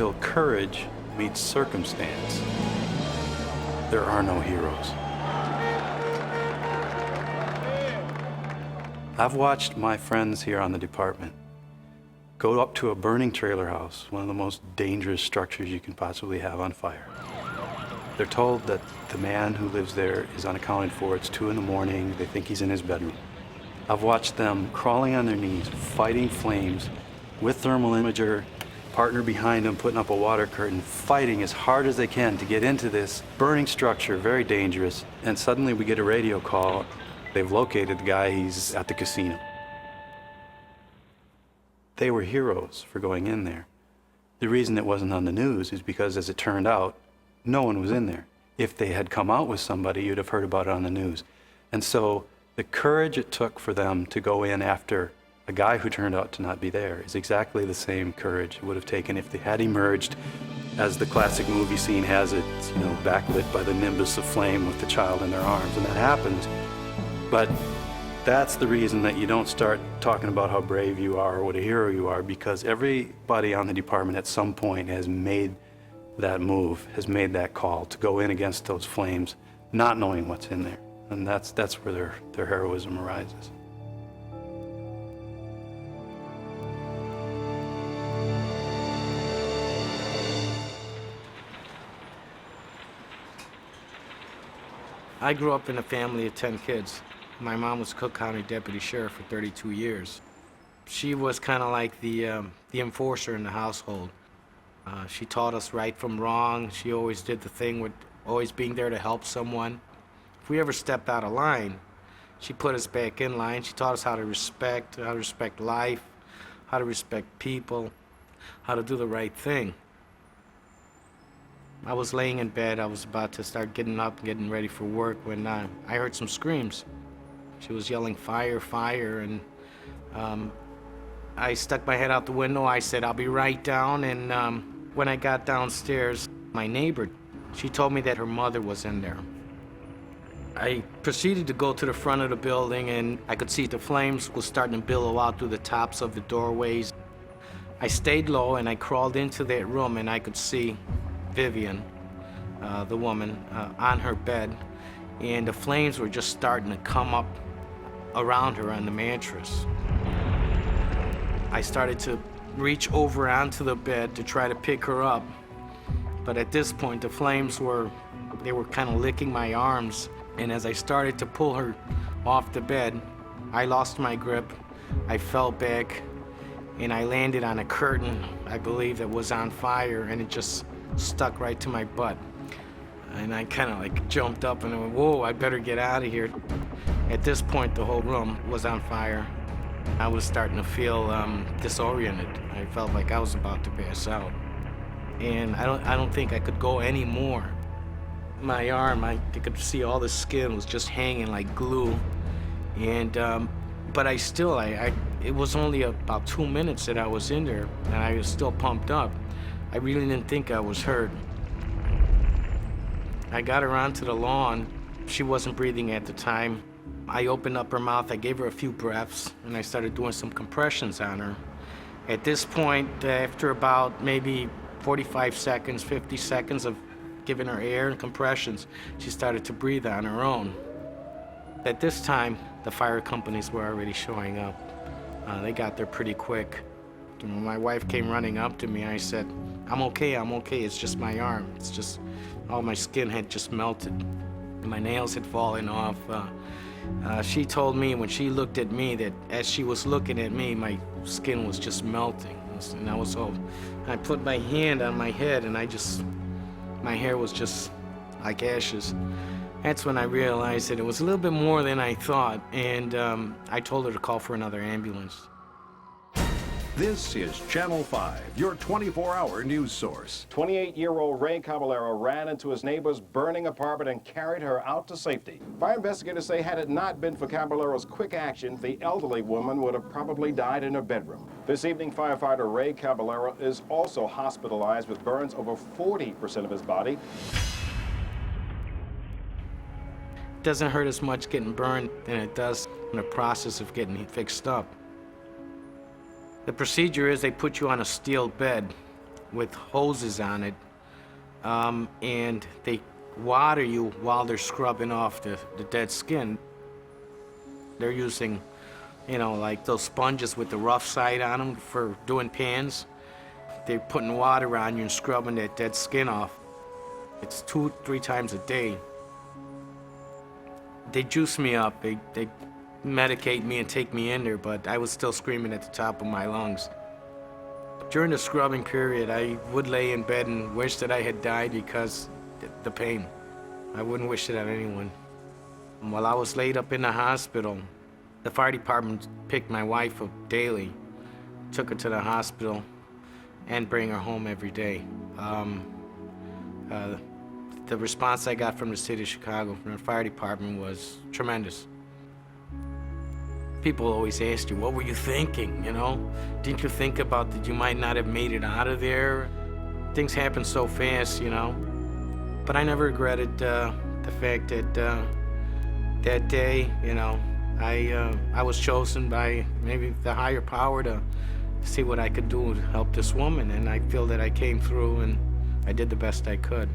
until courage meets circumstance, there are no heroes. I've watched my friends here on the department go up to a burning trailer house, one of the most dangerous structures you can possibly have on fire. They're told that the man who lives there is unaccounted for. It's 2 in the morning. They think he's in his bedroom. I've watched them crawling on their knees, fighting flames with thermal imager, partner behind them, putting up a water curtain, fighting as hard as they can to get into this burning structure, very dangerous. And suddenly we get a radio call. They've located the guy, he's at the casino. They were heroes for going in there. The reason it wasn't on the news is because, as it turned out, no one was in there. If they had come out with somebody, you'd have heard about it on the news. And so the courage it took for them to go in after a guy who turned out to not be there is exactly the same courage it would have taken if they had emerged, as the classic movie scene has it, backlit by the nimbus of flame with the child in their arms. And that happens. But that's the reason that you don't start talking about how brave you are or what a hero you are, because everybody on the department at some point has made that move, has made that call to go in against those flames, not knowing what's in there. And that's where their heroism arises. I grew up in a family of 10 kids. My mom was Cook County Deputy Sheriff for 32 years. She was kind of like the enforcer in the household. She taught us right from wrong. She always did the thing with always being there to help someone. If we ever stepped out of line, she put us back in line. She taught us how to respect life, how to respect people, how to do the right thing. I was laying in bed. I was about to start getting up and getting ready for work when I heard some screams. She was yelling, "Fire, fire," and I stuck my head out the window. I said, "I'll be right down." And when I got downstairs, my neighbor, she told me that her mother was in there. I proceeded to go to the front of the building, and I could see the flames was starting to billow out through the tops of the doorways. I stayed low, and I crawled into that room, and I could see Vivian, the woman, on her bed, and the flames were just starting to come up around her on the mattress. I started to reach over onto the bed to try to pick her up, but at this point the flames were kind of licking my arms, and as I started to pull her off the bed, I lost my grip. I fell back, and I landed on a curtain, I believe, that was on fire, and it just stuck right to my butt. And I kind of jumped up and I went, "Whoa, I better get out of here." At this point, the whole room was on fire. I was starting to feel disoriented. I felt like I was about to pass out. And I don't think I could go anymore. My arm, I could see all the skin was just hanging like glue. And, but it was only about 2 minutes that I was in there, and I was still pumped up. I really didn't think I was hurt. I got her onto the lawn. She wasn't breathing at the time. I opened up her mouth, I gave her a few breaths, and I started doing some compressions on her. At this point, after about maybe 45 seconds, 50 seconds of giving her air and compressions, she started to breathe on her own. At this time, the fire companies were already showing up. They got there pretty quick. When my wife came running up to me, I said, I'm okay, it's just my arm. It's just, all my skin had just melted. My nails had fallen off. She told me when she looked at me that as she was looking at me, my skin was just melting. And I put my hand on my head, and my hair was just like ashes. That's when I realized that it was a little bit more than I thought, and I told her to call for another ambulance. This is Channel 5, your 24-hour news source. 28-year-old Ray Caballero ran into his neighbor's burning apartment and carried her out to safety. Fire investigators say had it not been for Caballero's quick action, the elderly woman would have probably died in her bedroom. This evening, firefighter Ray Caballero is also hospitalized with burns over 40% of his body. It doesn't hurt as much getting burned than it does in the process of getting fixed up. The procedure is they put you on a steel bed, with hoses on it, and they water you while they're scrubbing off the dead skin. They're using, like those sponges with the rough side on them for doing pans. They're putting water on you and scrubbing that dead skin off. It's 2-3 times a day. They juice me up, they medicate me and take me in there, but I was still screaming at the top of my lungs. During the scrubbing period, I would lay in bed and wish that I had died because the pain. I wouldn't wish it on anyone. While I was laid up in the hospital, the fire department picked my wife up daily, took her to the hospital, and bring her home every day. The response I got from the city of Chicago, from the fire department, was tremendous. People always ask you, what were you thinking, Didn't you think about that you might not have made it out of there? Things happen so fast, But I never regretted the fact that that day, I was chosen by maybe the higher power to see what I could do to help this woman, and I feel that I came through and I did the best I could.